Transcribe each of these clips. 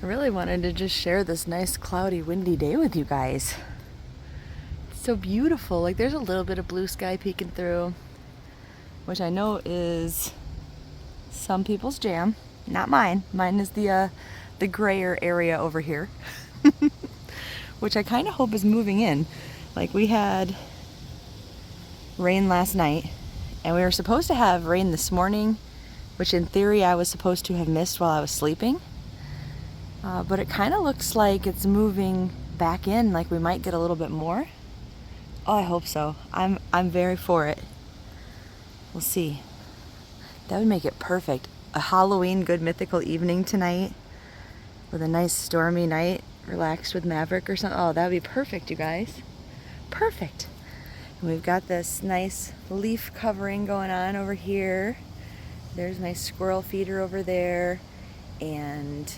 I really wanted to just share this nice cloudy windy day with you guys. It's so beautiful. Like there's a little bit of blue sky peeking through, which I know is some people's jam. Not mine. Mine is the grayer area over here, which I kind of hope is moving in. Like we had rain last night, and we were supposed to have rain this morning, which in theory I was supposed to have missed while I was sleeping. But it kind of looks like it's moving back in, like we might get a little bit more. Oh, I hope so. I'm very for it. We'll see. That would make it perfect. A Halloween good mythical evening tonight with a nice stormy night, relaxed with Maverick or something. Oh, that would be perfect, you guys. Perfect. And we've got this nice leaf covering going on over here. There's my squirrel feeder over there, and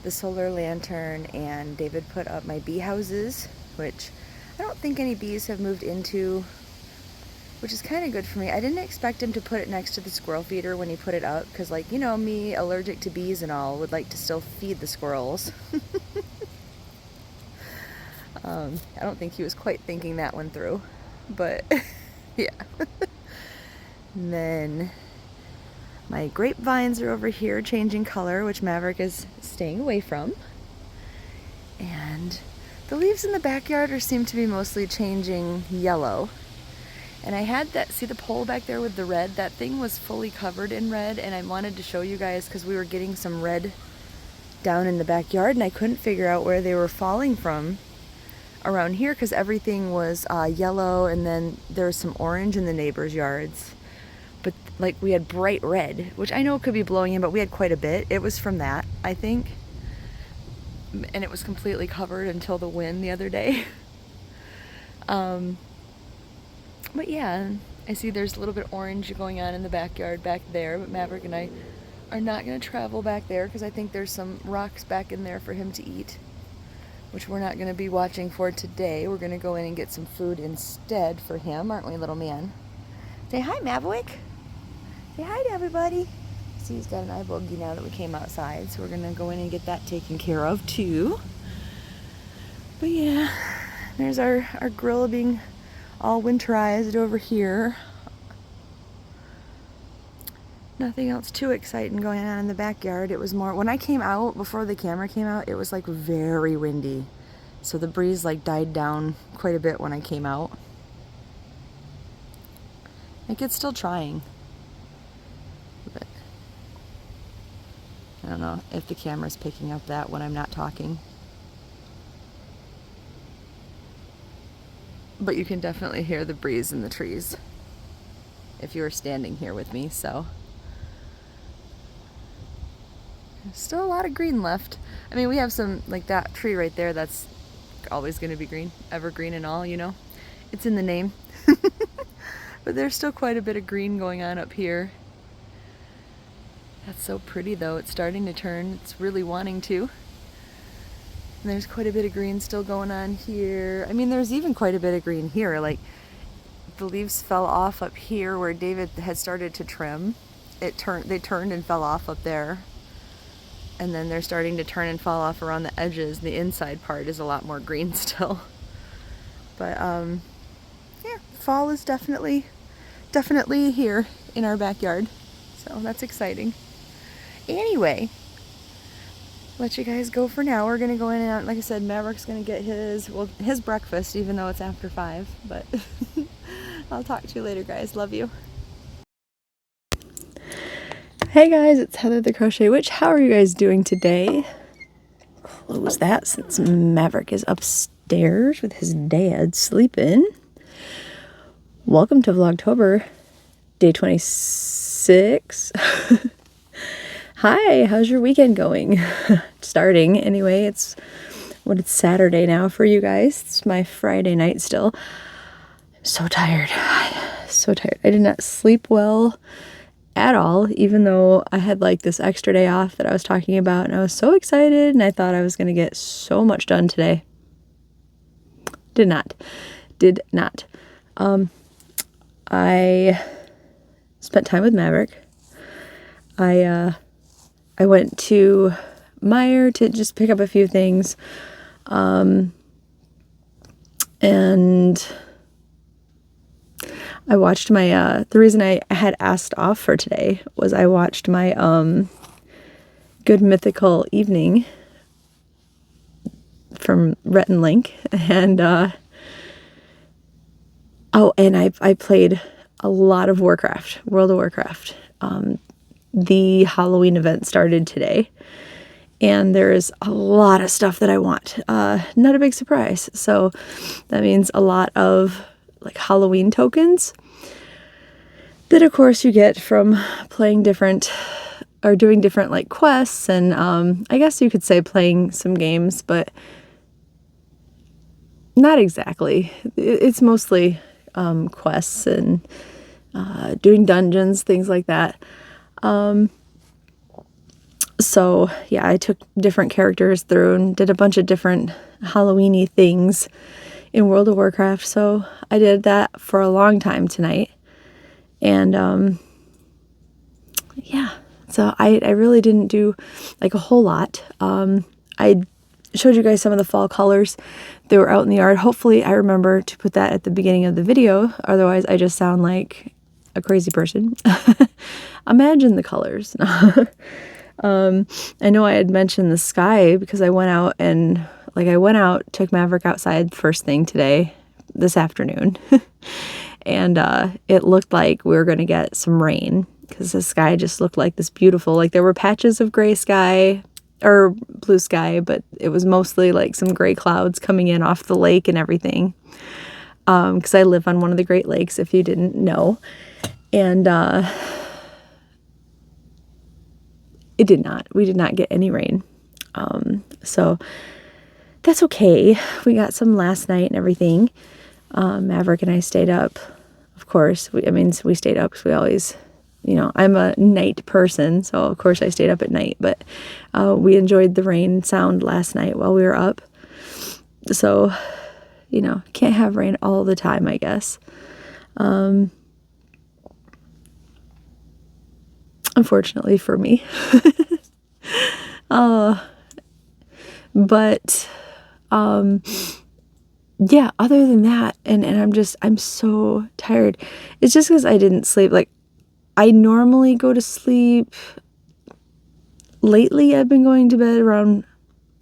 the solar lantern, and David put up my bee houses, which I don't think any bees have moved into, which is kind of good for me. I didn't expect him to put it next to the squirrel feeder when he put it up, because, like, you know, me, allergic to bees and all, would like to still feed the squirrels. I don't think he was quite thinking that one through, but yeah. And then my grapevines are over here changing color, which Maverick is staying away from. And the leaves in the backyard seem to be mostly changing yellow. And I had that, see the pole back there with the red? That thing was fully covered in red, and I wanted to show you guys because we were getting some red down in the backyard, and I couldn't figure out where they were falling from around here because everything was yellow, and then there was some orange in the neighbors' yards. But like we had bright red, which I know could be blowing in, but we had quite a bit. It was from that, I think. And it was completely covered until the wind the other day. But yeah, I see there's a little bit orange going on in the backyard back there, but Maverick and I are not going to travel back there because I think there's some rocks back in there for him to eat, which we're not going to be watching for today. We're going to go in and get some food instead for him, aren't we, little man? Say hi, Maverick. Say hi to everybody. See, he's got an eye bogey now that we came outside, so we're going to go in and get that taken care of too. But yeah, there's our grill being all winterized over here. Nothing else too exciting going on in the backyard. It was more, when I came out, before the camera came out, it was like very windy. So the breeze like died down quite a bit when I came out. Like it's still trying. But I don't know if the camera's picking up that when I'm not talking. But you can definitely hear the breeze in the trees if you were standing here with me, so. There's still a lot of green left. I mean, we have some, like that tree right there, that's always going to be green, evergreen and all, you know. It's in the name. But there's still quite a bit of green going on up here. That's so pretty though. It's starting to turn. It's really wanting to. And there's quite a bit of green still going on here. I mean, there's even quite a bit of green here. Like the leaves fell off up here where David had started to trim. They turned and fell off up there. And then they're starting to turn and fall off around the edges. The inside part is a lot more green still. But yeah, fall is definitely here in our backyard. So that's exciting. Anyway, let you guys go for now. We're gonna go in and out. Like I said, Maverick's gonna get his breakfast, even though it's after 5. But I'll talk to you later, guys. Love you. Hey guys, it's Heather the Crochet Witch. How are you guys doing today? Close that since Maverick is upstairs with his dad sleeping. Welcome to Vlogtober, day 26. Hi, how's your weekend going? Starting anyway. It's Saturday now for you guys. It's my Friday night still. I'm so tired. So tired. I did not sleep well at all, even though I had like this extra day off that I was talking about, and I was so excited and I thought I was going to get so much done today. Did not. I spent time with Maverick. I I went to Meijer to just pick up a few things. And I watched my, the reason I had asked off for today was I watched my Good Mythical Evening from Rhett and Link, and oh, and I played a lot of Warcraft, World of Warcraft. The Halloween event started today, and there's a lot of stuff that I want. Not a big surprise. So that means a lot of like Halloween tokens that of course you get from playing different or doing different like quests, and I guess you could say playing some games, but not exactly. It's mostly quests and doing dungeons, things like that. So yeah, I took different characters through and did a bunch of different Halloween-y things in World of Warcraft. So I did that for a long time tonight. And yeah, so I really didn't do like a whole lot. I showed you guys some of the fall colors that were out in the yard. Hopefully I remember to put that at the beginning of the video. Otherwise I just sound like a crazy person. Imagine the colors. I know I had mentioned the sky because I went out and took Maverick outside first thing this afternoon. And it looked like we were going to get some rain because the sky just looked like this beautiful, like there were patches of gray sky or blue sky, but it was mostly like some gray clouds coming in off the lake and everything. Because I live on one of the Great Lakes, if you didn't know. And we did not get any rain. So that's okay. We got some last night and everything. Maverick and I stayed up, of course. We stayed up because we always, I'm a night person, so of course I stayed up at night. But we enjoyed the rain sound last night while we were up. So, can't have rain all the time, I guess. Unfortunately for me. But yeah, other than that, and I'm so tired. It's just because I didn't sleep. Like, I normally go to sleep. Lately, I've been going to bed around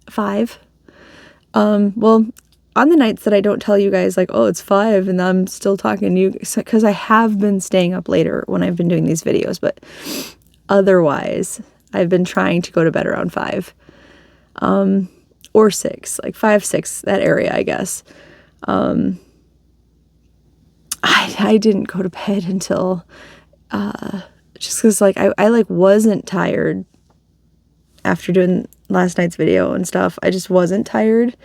5. Well, on the nights that I don't tell you guys, like, oh, it's 5, and I'm still talking to you, because I have been staying up later when I've been doing these videos, but otherwise, I've been trying to go to bed around 5. Or 6, like 5, 6, that area, I guess. I didn't go to bed until, just because, like, I like, wasn't tired after doing last night's video and stuff. I just wasn't tired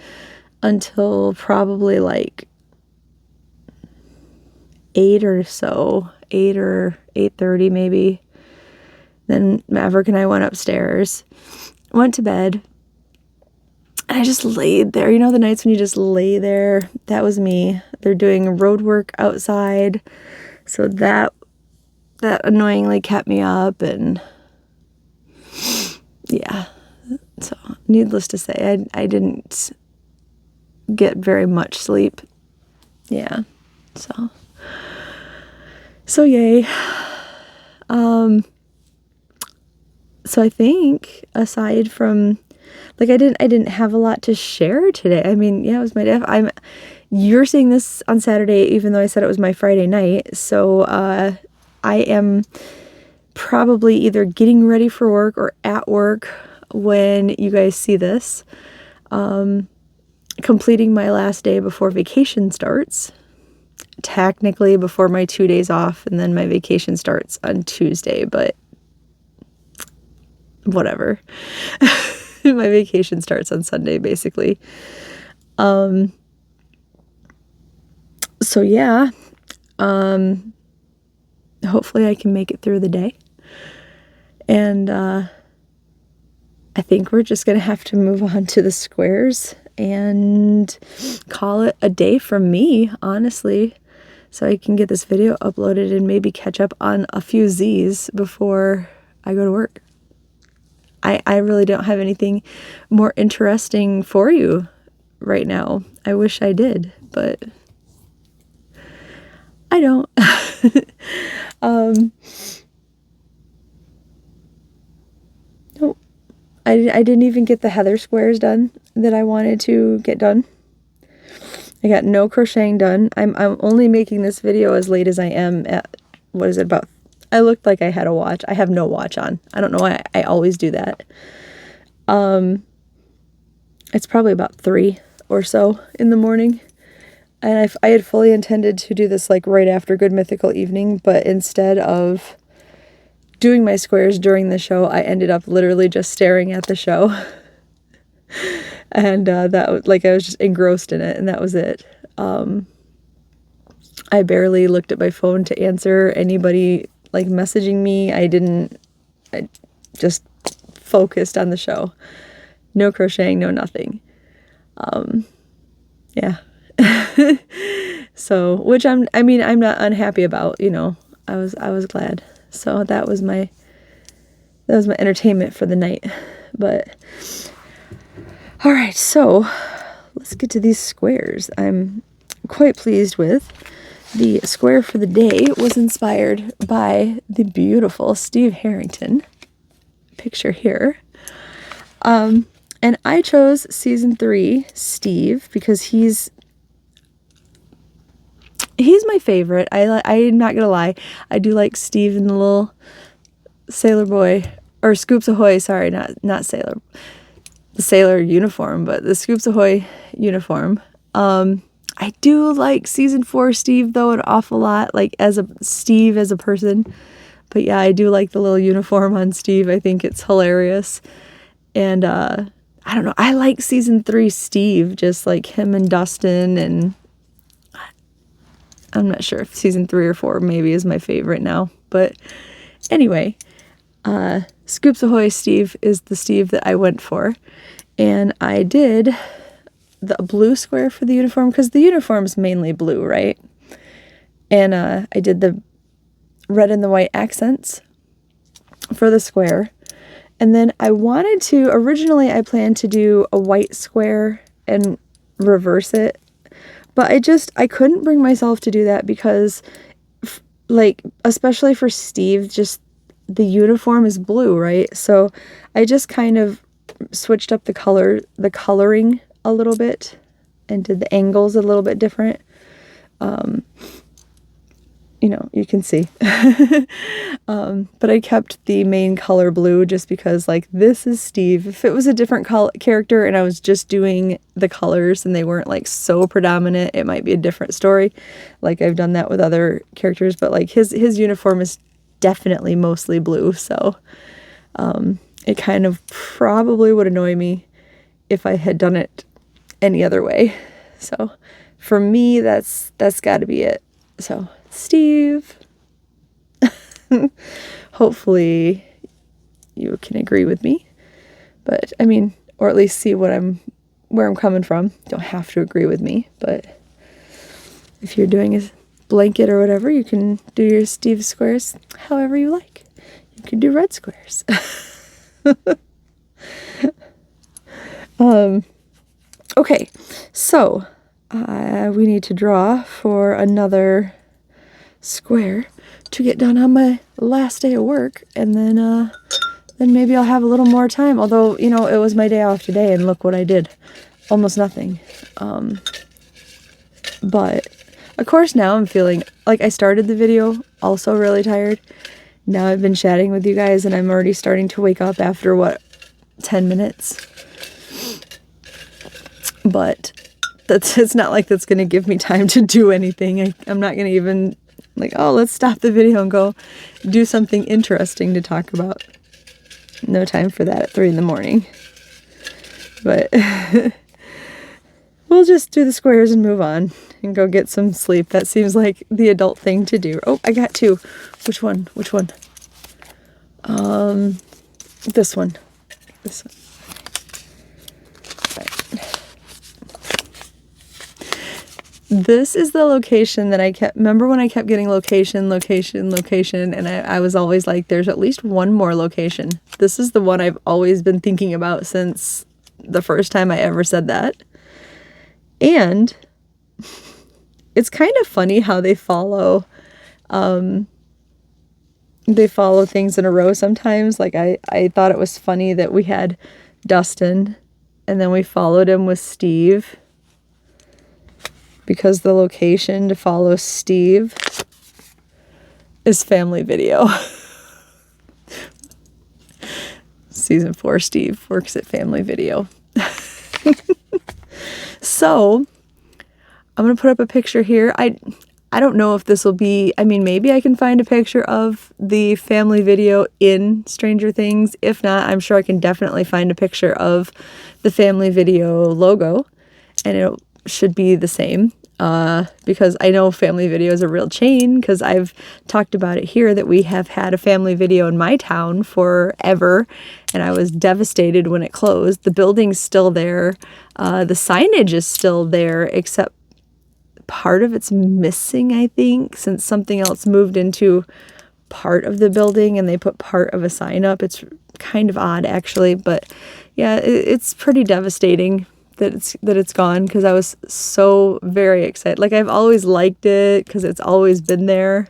until probably, like, 8 or so, 8 or 8:30 maybe. Then Maverick and I went upstairs, went to bed. I just laid there. The nights when you just lay there, that was me. They're doing road work outside, so that annoyingly kept me up, and yeah. So, needless to say, I didn't get very much sleep. Yeah. So yay. So I think aside from, like, I didn't have a lot to share today. I mean, yeah, it was my day. You're seeing this on Saturday, even though I said it was my Friday night. So, I am probably either getting ready for work or at work when you guys see this. Completing my last day before vacation starts. Technically before my 2 days off, and then my vacation starts on Tuesday, but whatever. My vacation starts on Sunday, basically. So yeah, hopefully I can make it through the day. And I think we're just gonna have to move on to the squares and call it a day from me, honestly, so I can get this video uploaded and maybe catch up on a few Z's before I go to work. I really don't have anything more interesting for you right now. I wish I did, but I don't. Nope. I didn't even get the heather squares done that I wanted to get done. I got no crocheting done. I'm only making this video as late as I am at, what is it, about, I looked like I had a watch. I have no watch on. I don't know why I always do that. It's probably about 3 or so in the morning. And I had fully intended to do this like right after Good Mythical Evening, but instead of doing my squares during the show, I ended up literally just staring at the show. And that was like, I was just engrossed in it, and that was it. I barely looked at my phone to answer anybody like messaging me. I just focused on the show. No crocheting, no nothing. Yeah. So, which I'm not unhappy about, you know. I was glad. So that was my entertainment for the night. But all right, so let's get to these squares. I'm quite pleased with. The square for the day was inspired by the beautiful Steve Harrington picture here. And I chose season 3 Steve because he's my favorite. I'm not gonna lie, I do like Steve and the little sailor boy, or Scoops Ahoy, sorry, not sailor, the sailor uniform, but the Scoops Ahoy uniform. I do like season 4 Steve though an awful lot, like Steve as a person. But yeah, I do like the little uniform on Steve. I think it's hilarious. And I don't know, I like season 3 Steve, just like him and Dustin, and I'm not sure if season 3 or 4 maybe is my favorite now. But anyway, Scoops Ahoy Steve is the Steve that I went for. And I did the blue square for the uniform, because the uniform is mainly blue, right? And I did the red and the white accents for the square. And then originally I planned to do a white square and reverse it. But I couldn't bring myself to do that because, like, especially for Steve, just the uniform is blue, right? So I just kind of switched up the coloring a little bit and did the angles a little bit different. You know, you can see. But I kept the main color blue just because, like, this is Steve. If it was a different character and I was just doing the colors and they weren't, like, so predominant, it might be a different story. Like, I've done that with other characters, but, like, his uniform is definitely mostly blue, so it kind of probably would annoy me if I had done it any other way. So for me, that's got to be it. So Steve. Hopefully you can agree with me, but I mean, or at least see where I'm coming from. Don't have to agree with me, but if you're doing a blanket or whatever, you can do your Steve squares however you like. You can do red squares. Okay, so we need to draw for another square to get done on my last day of work, and then maybe I'll have a little more time. Although, you know, it was my day off today, and look what I did. Almost nothing. But of course now I'm feeling like I started the video also really tired. Now I've been chatting with you guys and I'm already starting to wake up after, what, 10 minutes? But it's not like that's going to give me time to do anything. I'm not going to even, like, oh, let's stop the video and go do something interesting to talk about. No time for that at 3 in the morning. But we'll just do the squares and move on and go get some sleep. That seems like the adult thing to do. Oh, I got 2. Which one? Which one? This one. This one. This is the location that remember when I kept getting location, and I was always like, there's at least one more location This is the one I've always been thinking about since the first time I ever said that. And it's kind of funny how they follow things in a row sometimes. Like I thought it was funny that we had Dustin and then we followed him with Steve, because the location to follow Steve is Family Video. Season 4, Steve works at Family Video. So I'm going to put up a picture here. I don't know if this will be, I mean, maybe I can find a picture of the Family Video in Stranger Things. If not, I'm sure I can definitely find a picture of the Family Video logo, and it should be the same. Because I know Family Video is a real chain, because I've talked about it here that we have had a Family Video in my town forever, and I was devastated when it closed. The building's still there. The signage is still there, except part of it's missing, I think, since something else moved into part of the building and they put part of a sign up. It's kind of odd, actually, but yeah, it's pretty devastating that it's gone, because I was so very excited. Like, I've always liked it because it's always been there,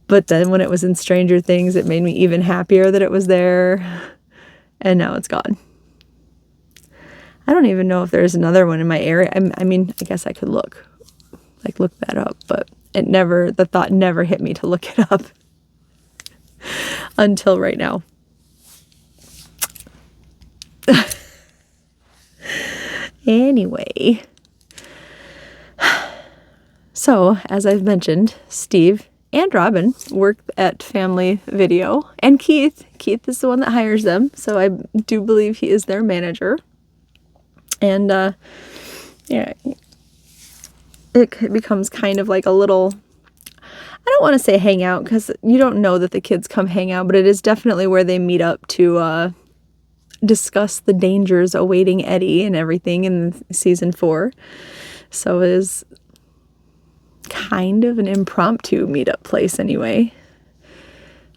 but then when it was in Stranger Things, it made me even happier that it was there, and now it's gone. I don't even know if there's another one in my area. I mean, I guess I could look that up, but the thought never hit me to look it up until right now. Anyway, so as I've mentioned, Steve and Robin work at Family Video, and Keith is the one that hires them, so I do believe he is their manager. And yeah, it becomes kind of like a little, I don't want to say hangout, because you don't know that the kids come hang out, but it is definitely where they meet up to discuss the dangers awaiting Eddie and everything in season 4. So it is kind of an impromptu meetup place anyway.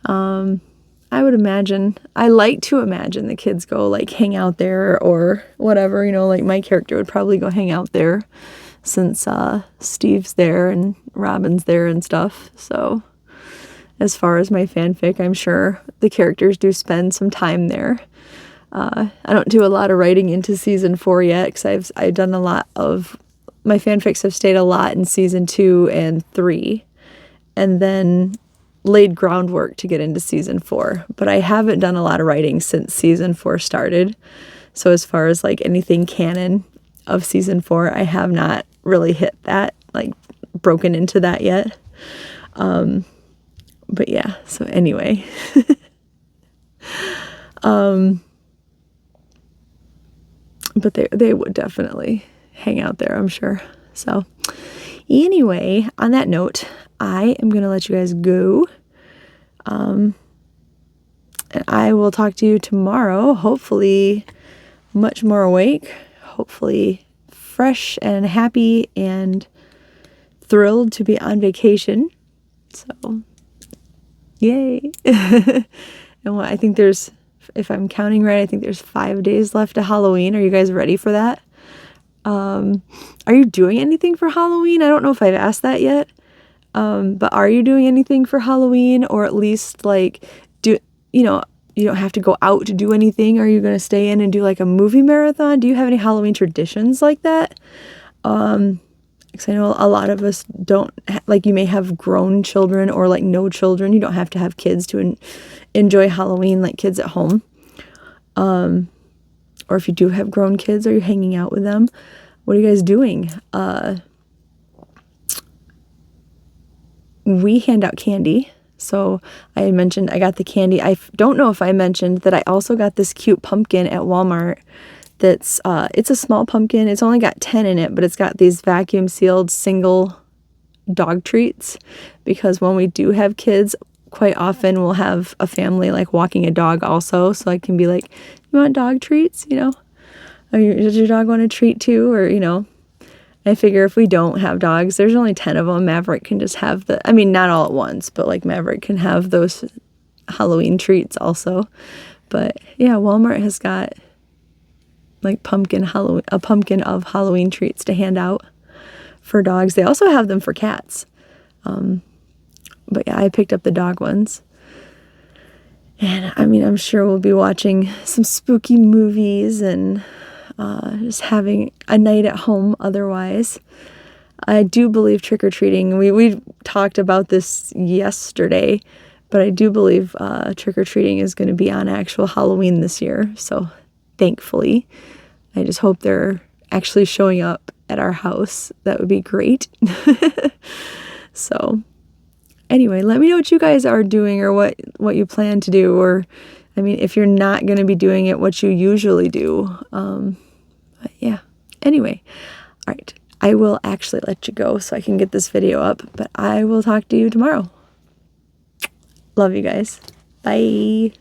I like to imagine the kids go like hang out there or whatever, like my character would probably go hang out there since Steve's there and Robin's there and stuff. So as far as my fanfic, I'm sure the characters do spend some time there. I don't do a lot of writing into season 4 yet, because I've done a lot of, my fanfics have stayed a lot in season 2 and 3, and then laid groundwork to get into season 4. But I haven't done a lot of writing since season 4 started. So as far as like anything canon of season 4, I have not really hit that, like broken into that yet. But yeah, so anyway. But they would definitely hang out there, I'm sure. So anyway, on that note, I am going to let you guys go. And I will talk to you tomorrow, hopefully much more awake, hopefully fresh and happy and thrilled to be on vacation. So, yay. And I think there's, if I'm counting right, I think there's 5 days left to Halloween. Are you guys ready for that? Are you doing anything for Halloween? I don't know if I've asked that yet. But are you doing anything for Halloween, or at least like you don't have to go out to do anything? Are you going to stay in and do like a movie marathon? Do you have any Halloween traditions like that? Because I know a lot of us don't, like, you may have grown children or like no children. You don't have to have kids to enjoy Halloween like kids at home. Or if you do have grown kids, are you hanging out with them? What are you guys doing? We hand out candy. So I had mentioned I got the candy. I don't know if I mentioned that I also got this cute pumpkin at Walmart. That's it's a small pumpkin. It's only got 10 in it, but it's got these vacuum sealed single dog treats, because when we do have kids, quite often we'll have a family like walking a dog also. So I can be like, you want dog treats? Does your dog want a treat too? Or, I figure if we don't have dogs, there's only 10 of them. Maverick can just have not all at once, but like Maverick can have those Halloween treats also. But yeah, Walmart has got like a pumpkin of Halloween treats to hand out for dogs. They also have them for cats. But yeah, I picked up the dog ones. And I mean, I'm sure we'll be watching some spooky movies and just having a night at home otherwise. I do believe trick-or-treating, we talked about this yesterday, but I do believe trick-or-treating is going to be on actual Halloween this year. So thankfully, I just hope they're actually showing up at our house. That would be great. So anyway, let me know what you guys are doing or what you plan to do. Or, I mean, if you're not going to be doing it, what you usually do. But yeah. Anyway, all right. I will actually let you go so I can get this video up. But I will talk to you tomorrow. Love you guys. Bye.